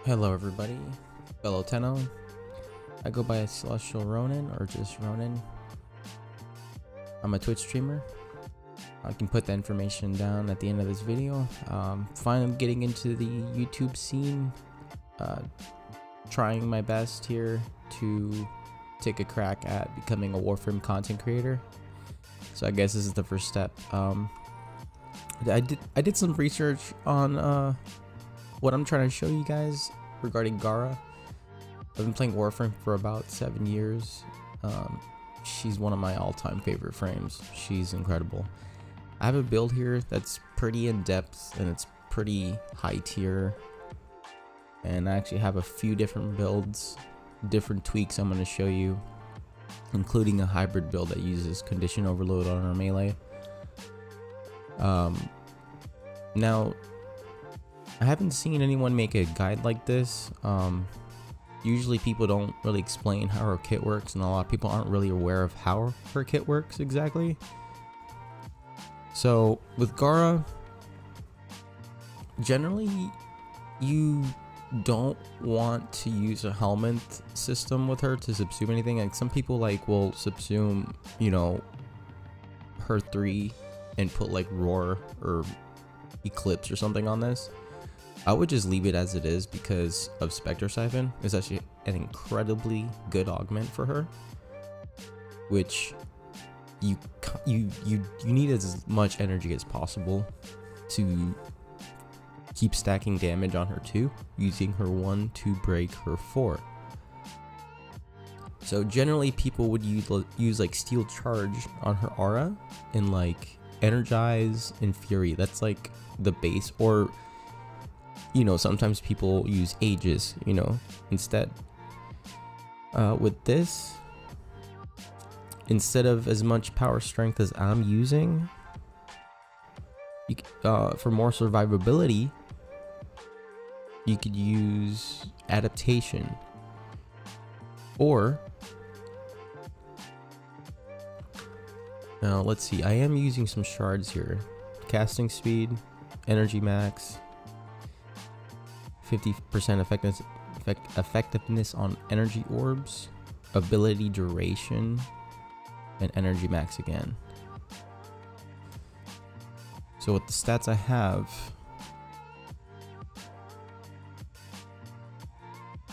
Hello everybody, fellow Tenno. I go by Celestial Ronin or just Ronin. I'm a Twitch streamer. I can put the information down at the end of this video. Finally getting into the YouTube scene. Trying my best here to take a crack at becoming a Warframe content creator. So I guess this is the first step. I did some research on what I'm trying to show you guys regarding Gara. I've been playing Warframe for about 7 years. She's one of my all-time favorite frames. She's incredible. I have a build here that's pretty in-depth and it's pretty high tier. And I actually have a few different builds, different tweaks I'm going to show you, including a hybrid build that uses condition overload on our melee. Now, I haven't seen anyone make a guide like this. Usually people don't really explain how her kit works, and a lot of people aren't really aware of how her kit works exactly. So with Gara, generally you don't want to use a helmet system with her to subsume anything. Like some people will subsume, you know, her 3 and put like roar or eclipse or something on this. I would just leave it as it is because of Spectre Siphon. It's actually an incredibly good augment for her, which you need as much energy as possible to keep stacking damage on her 2, using her 1 to break her 4. So generally people would use like Steel Charge on her aura and like Energize and Fury. That's like the base, or you know, sometimes people use Aegis, you know, instead. With this, instead of as much power strength as I'm using, for more survivability, you could use Adaptation, or now let's see, I am using some shards here. Casting speed, energy max, 50% effectiveness on energy orbs, ability duration, and energy max again. So with the stats I have,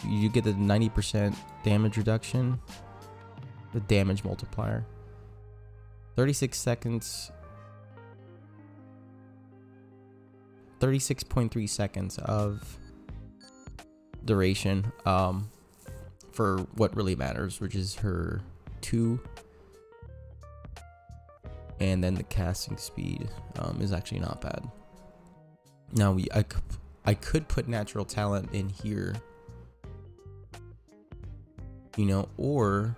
you get the 90% damage reduction, the damage multiplier, 36 seconds, 36.3 seconds of duration for what really matters, which is her 2, and then the casting speed is actually not bad. Now I could put natural talent in here, you know, or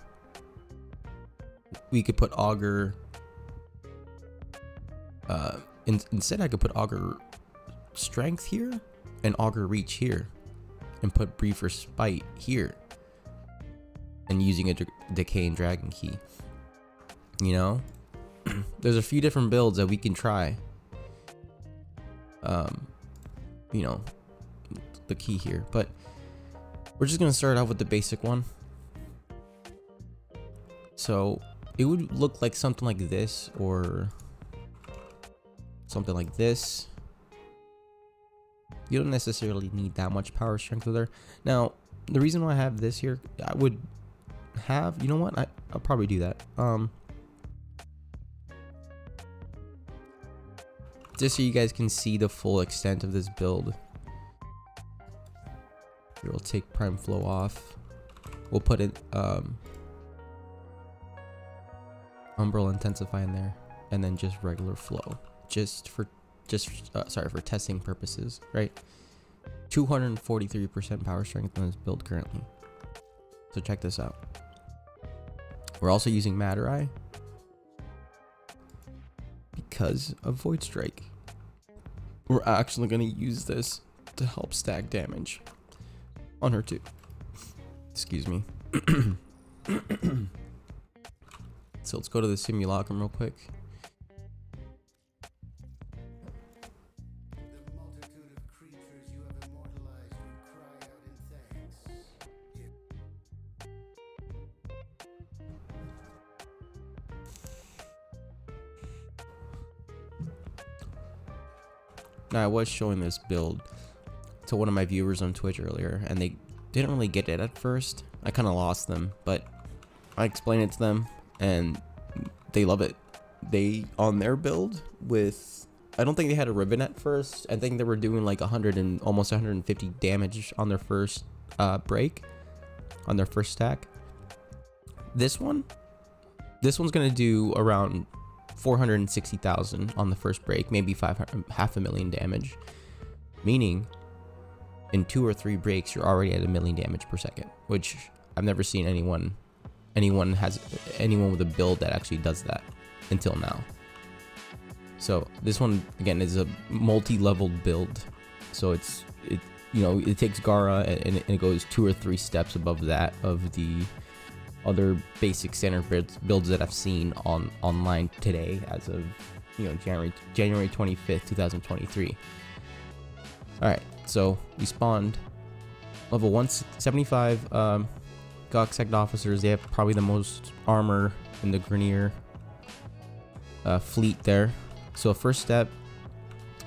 we could put augur instead. I could put augur strength here and augur reach here, and put briefer spite here, and using a decay and dragon key. You know, there's a few different builds that we can try. You know, the key here, but we're just gonna start out with the basic one. So it would look like something like this, or something like this. You don't necessarily need that much power strength with her. Now, the reason why I have this here, I would have, you know what, I'll probably do that. Just so you guys can see the full extent of this build. Here, we'll take Prime Flow off. We'll put it Umbral Intensify in there, and then just regular flow, for testing purposes, right? 243% power strength on this build currently. So check this out. We're also using Matter Eye because of Void Strike. We're actually going to use this to help stack damage on her too. Excuse me. So let's go to the Simulacrum real quick. Now I was showing this build to one of my viewers on Twitch earlier, and they didn't really get it at first. I kind of lost them, but I explained it to them and they love it. They, on their build with, I don't think they had a Riven at first. I think they were doing like 100 and almost 150 damage on their first break, on their first stack. This one's gonna do around 460,000 on the first break, maybe 500,000 damage, meaning in 2 or 3 breaks you're already at 1,000,000 damage per second, which I've never seen anyone with a build that actually does that until now. So this one again is a multi-leveled build, so it takes Gara and it goes 2 or 3 steps above that of the other basic standard builds that I've seen online today, as of January 25th 2023. All right, so we spawned level 175 Gok Sect officers. They have probably the most armor in the Grenier fleet there. So first step,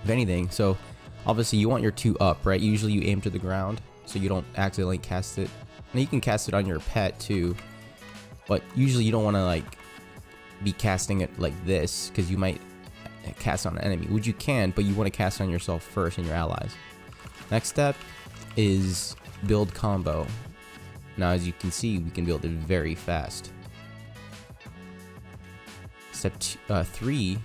if anything, so obviously you want your 2 up, right? Usually you aim to the ground so you don't accidentally cast it. Now you can cast it on your pet too, but usually you don't want to like be casting it like this, because you might cast on an enemy, which you can, but you want to cast on yourself first and your allies. Next step is build combo. Now as you can see, we can build it very fast. Step 3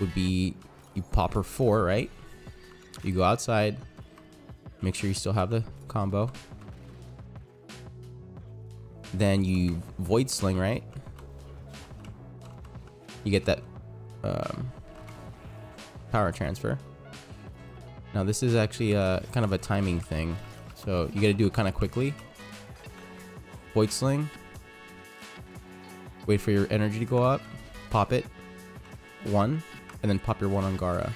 would be you pop her 4, right? You go outside, make sure you still have the combo. Then you void sling, right? You get that power transfer. Now this is actually kind of a timing thing, so you got to do it kind of quickly. Void sling, wait for your energy to go up, pop it 1, and then pop your 1 on Gara.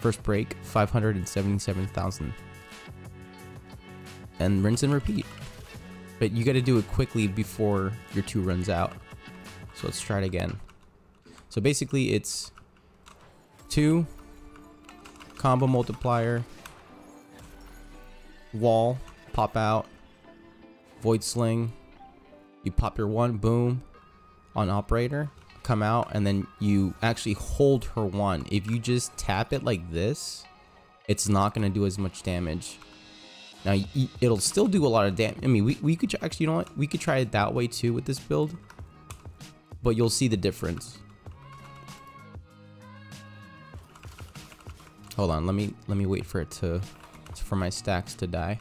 First break, 577,000, and rinse and repeat. But you got to do it quickly before your 2 runs out. So let's try it again. So basically it's 2, combo multiplier, wall, pop out, void sling, you pop your 1, boom, on operator, come out, and then you actually hold her 1. If you just tap it like this, it's not going to do as much damage. Now it'll still do a lot of damage. I mean, we could actually, you know what, we could try it that way too with this build, but you'll see the difference. Hold on, let me wait for it for my stacks to die.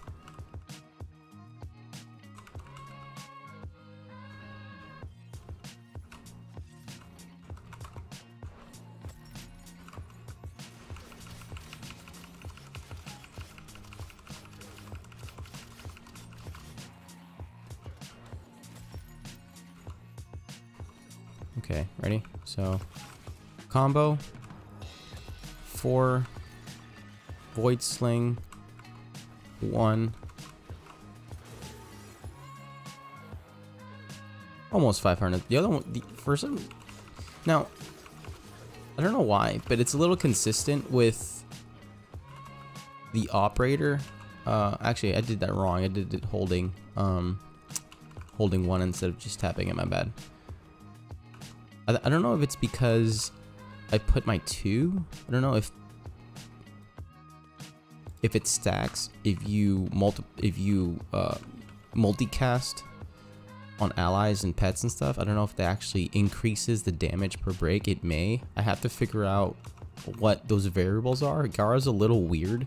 Okay, ready? So combo 4, void sling 1, almost 500. The other one, the first one, now I don't know why, but it's a little consistent with the operator. Actually I did that wrong. I did it holding 1 instead of just tapping it. My bad. I don't know if it's because I put my 2. I don't know if it stacks if you multicast on allies and pets and stuff. I don't know if that actually increases the damage per break. It may. I have to figure out what those variables are. Gara's a little weird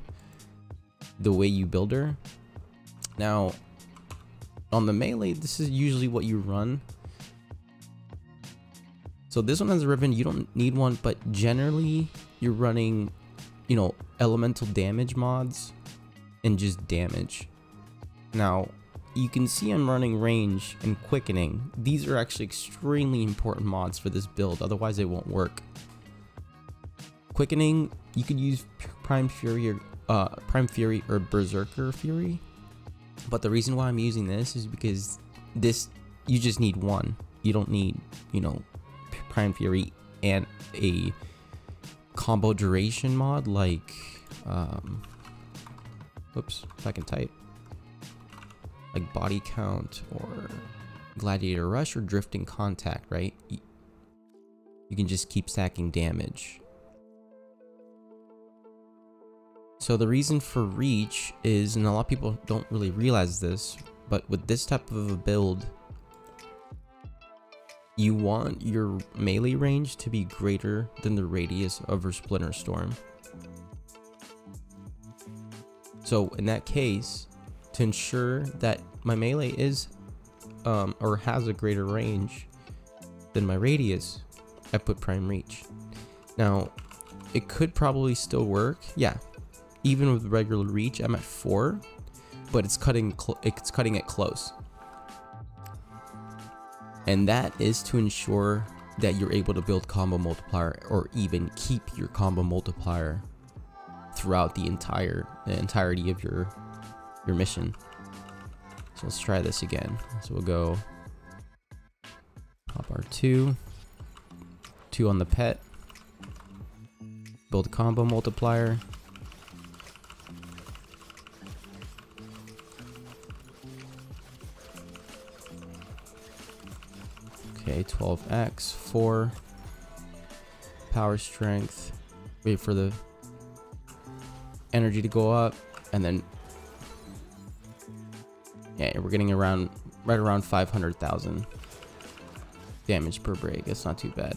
the way you build her. Now on the melee, this is usually what you run. So this one has a Riven, you don't need one, but generally you're running, elemental damage mods and just damage. Now, you can see I'm running range and quickening. These are actually extremely important mods for this build, otherwise it won't work. Quickening, you could use Prime Fury or Berserker Fury, but the reason why I'm using this is because this, you just need 1. You don't need, Prime Fury and a combo duration mod like whoops, if I can type, like body count or gladiator rush or drifting contact, right? You can just keep stacking damage. So the reason for reach is, and a lot of people don't really realize this, but with this type of a build, you want your melee range to be greater than the radius of your Splinter Storm. So in that case, to ensure that my melee is or has a greater range than my radius, I put Prime Reach. Now, it could probably still work. Yeah, even with regular reach, I'm at 4, but it's cutting it close. And that is to ensure that you're able to build combo multiplier or even keep your combo multiplier throughout the entirety of your mission. So let's try this again. So we'll go pop our 2 on the pet, build a combo multiplier. Okay, 12x, 4 power strength, wait for the energy to go up, and then yeah, we're getting right around 500,000 damage per break. It's not too bad.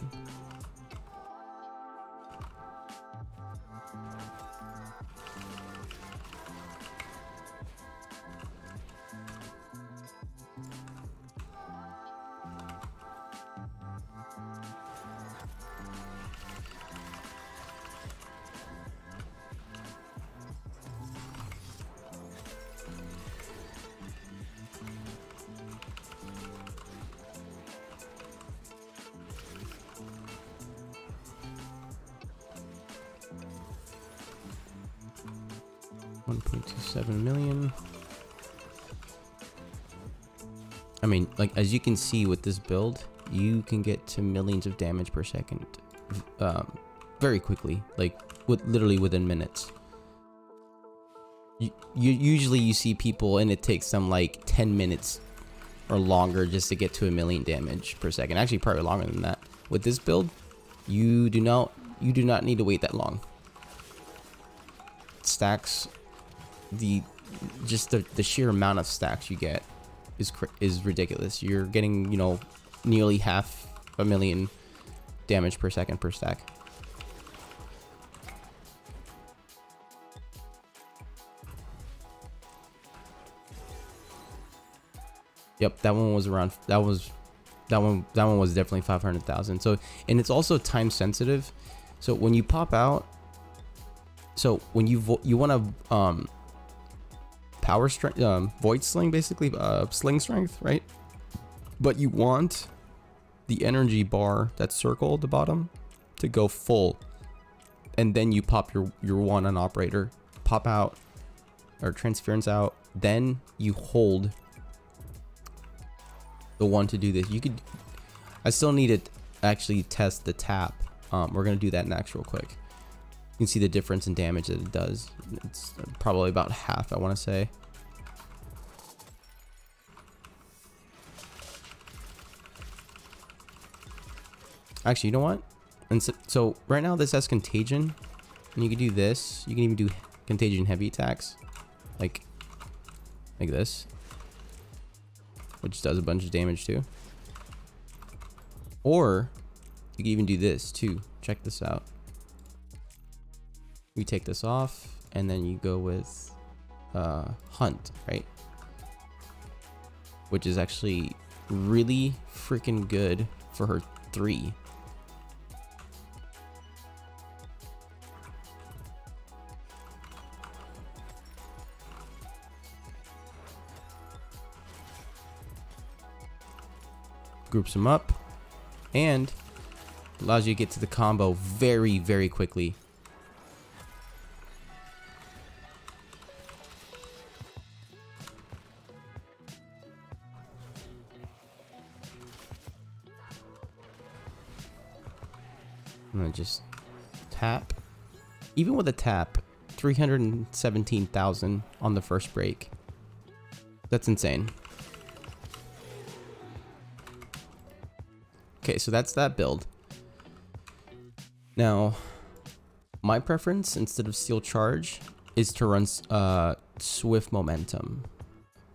$1.27 million. I mean, like, as you can see with this build, you can get to millions of damage per second very quickly, like literally within minutes. Usually you see people and it takes them like 10 minutes or longer just to get to 1 million damage per second. Actually, probably longer than that. With this build, you do not need to wait that long. Stacks, the sheer amount of stacks you get is ridiculous. You're getting, you know, nearly 500,000 damage per second per stack. Yep, that one was around. That one was definitely 500,000. So, and it's also time sensitive. So when you pop out, so when you want to power strength, void sling, basically sling strength, right? But you want the energy bar, that circle at the bottom, to go full, and then you pop your one on operator, pop out or transference out, then you hold the one to do this. You could, I still need to actually test the tap. We're gonna do that next real quick. You can see the difference in damage that it does. It's probably about half, I want to say. Actually, you know what? And so right now this has Contagion, and you can do this. You can even do Contagion heavy attacks, like this, which does a bunch of damage too. Or you can even do this too. Check this out. You take this off, and then you go with Hunt, right? Which is actually really freaking good for her 3. Groups them up and allows you to get to the combo very, very quickly. I'm gonna just tap. Even with a tap, 317,000 on the first break. That's insane. Okay, so that's that build. Now, my preference instead of Steel Charge is to run Swift Momentum.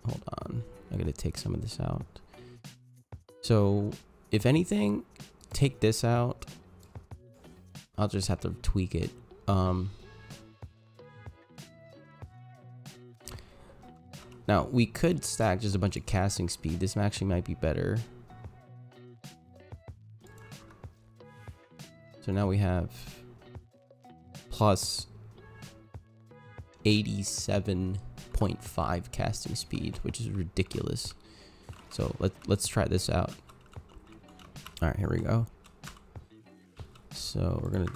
Hold on, I gotta take some of this out. So, if anything, take this out. I'll just have to tweak it. Now, we could stack just a bunch of casting speed. This actually might be better. So now we have plus 87.5 casting speed, which is ridiculous. So let's try this out. All right, here we go. So we're gonna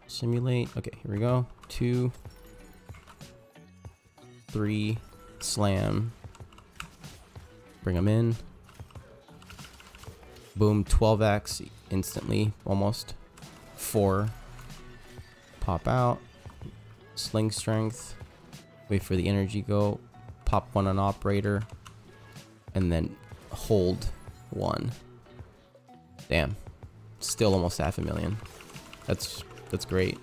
simulate. Okay, here we go. 2, 3, slam. Bring them in. Boom, 12x instantly, almost. 4. Pop out. Sling strength. Wait for the energy go. Pop 1 on operator. And then hold 1. Damn. Still almost 500,000. That's great.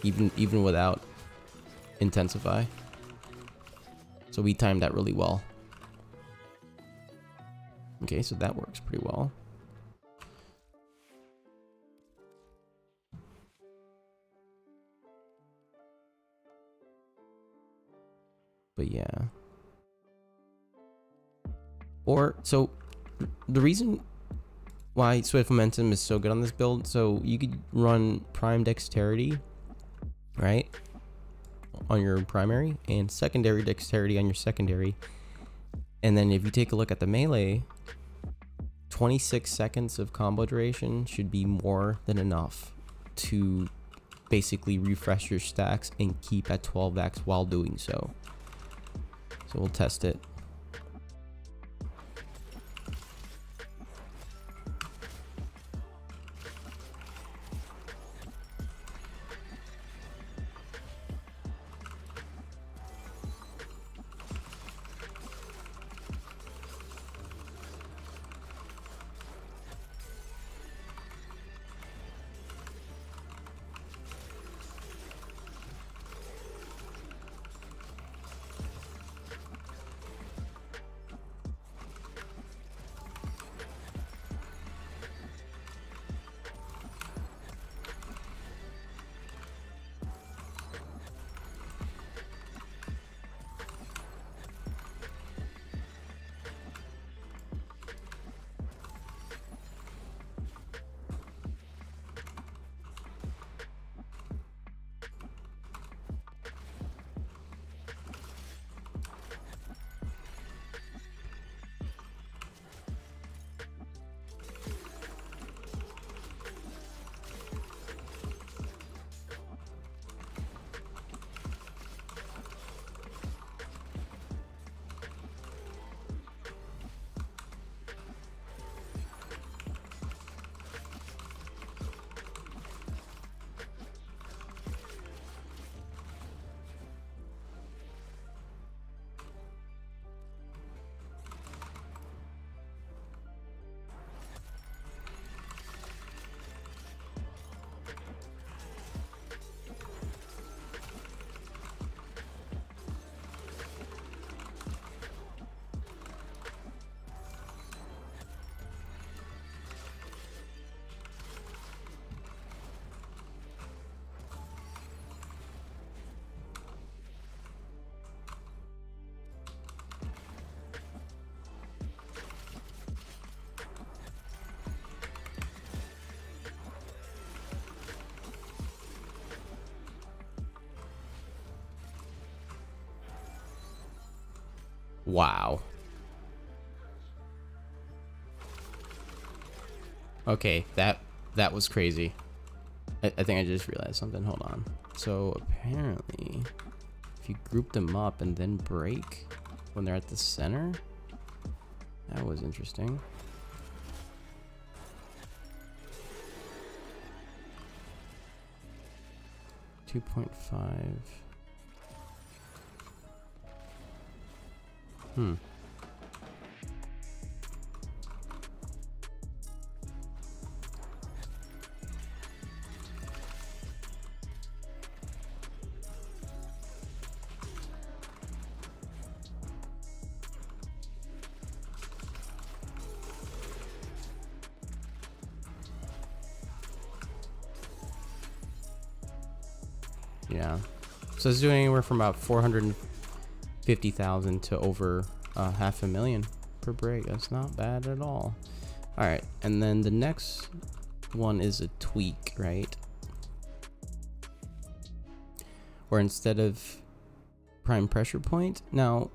Even without intensify. So we timed that really well. Okay, so that works pretty well. But yeah. Or, so, the reason why Swift Momentum is so good on this build, so you could run Prime Dexterity, right, on your primary, and Secondary Dexterity on your secondary. And then if you take a look at the melee, 26 seconds of combo duration should be more than enough to basically refresh your stacks and keep at 12x while doing so. So we'll test it. Wow. Okay, that was crazy. I think I just realized something. Hold on. So apparently, if you group them up and then break when they're at the center, that was interesting. 2.5. Yeah, so it's doing anywhere from about 450,000 to over 500,000 per break. That's not bad at all. All right, and then the next one is a tweak, right? Where instead of prime pressure point, now,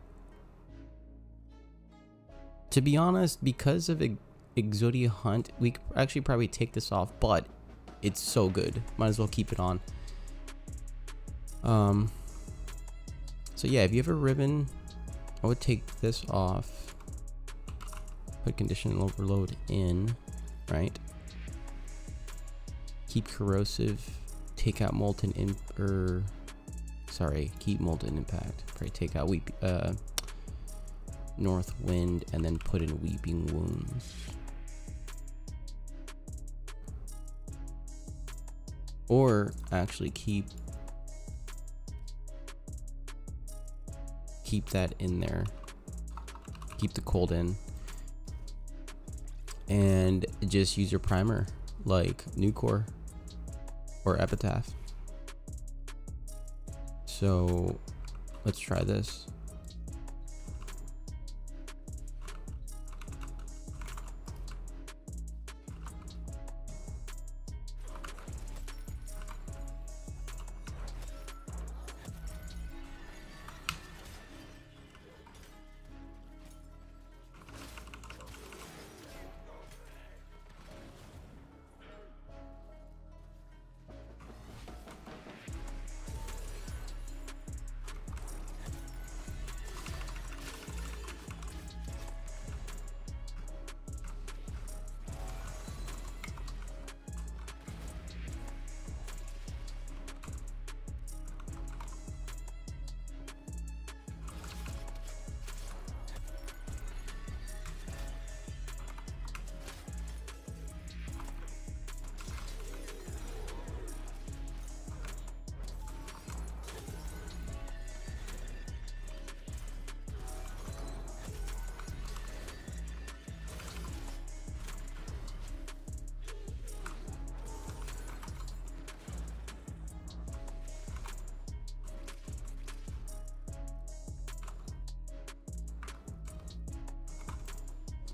to be honest, because of Exodia Hunt, we could actually probably take this off, but it's so good, might as well keep it on. So yeah, if you have a Riven, I would take this off, put conditional overload in, right? Keep corrosive, take out molten keep molten impact. Probably take out north wind and then put in weeping wounds. Or actually keep that in there, keep the cold in, and just use your primer like Nucor or Epitaph. So let's try this.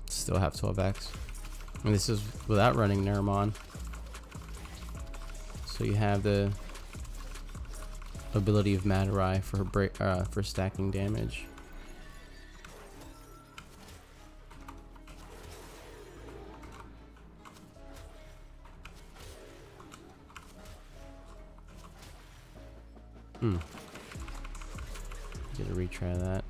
Still have 12x, and this is without running Neramon. So you have the ability of Madarai for stacking damage. Gotta retry that.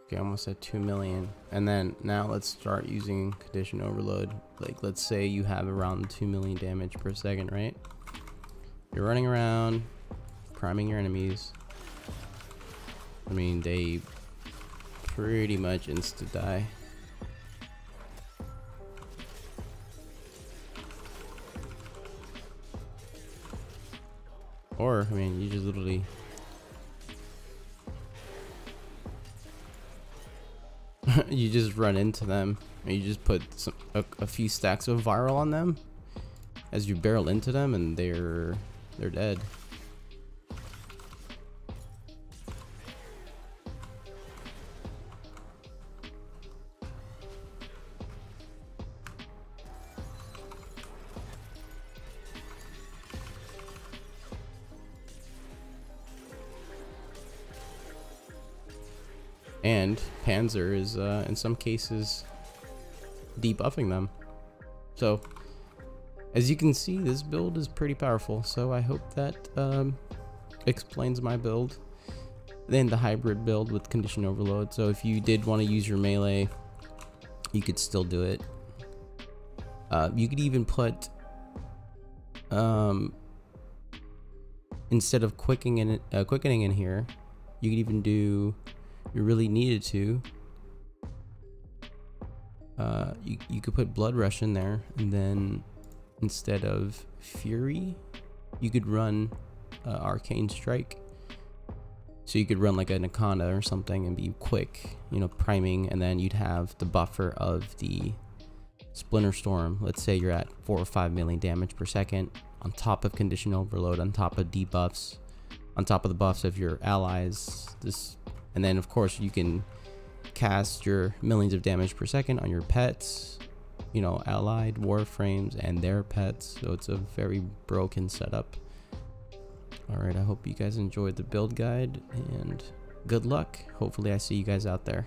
Okay, almost at 2 million. And then now let's start using condition overload. Like, let's say you have around 2 million damage per second, right? You're running around, priming your enemies. I mean, they pretty much insta die. Or, I mean, you just literally you just run into them and you just put a few stacks of viral on them as you barrel into them, and they're dead. And Panzer is in some cases debuffing them. So as you can see, this build is pretty powerful. So I hope that explains my build. Then the hybrid build with condition overload. So if you did want to use your melee, you could still do it. You could even put instead of quickening in here, you could even do, if you really needed to, you could put blood rush in there, and then instead of fury, you could run arcane strike. So you could run like a Nakanda or something and be quick, you know, priming, and then you'd have the buffer of the Splinter Storm. Let's say you're at 4 or 5 million damage per second, on top of condition overload, on top of debuffs, on top of the buffs of your allies. And then of course you can cast your millions of damage per second on your pets, you know, allied Warframes and their pets. So it's a very broken setup. Alright, I hope you guys enjoyed the build guide, and good luck. Hopefully I see you guys out there.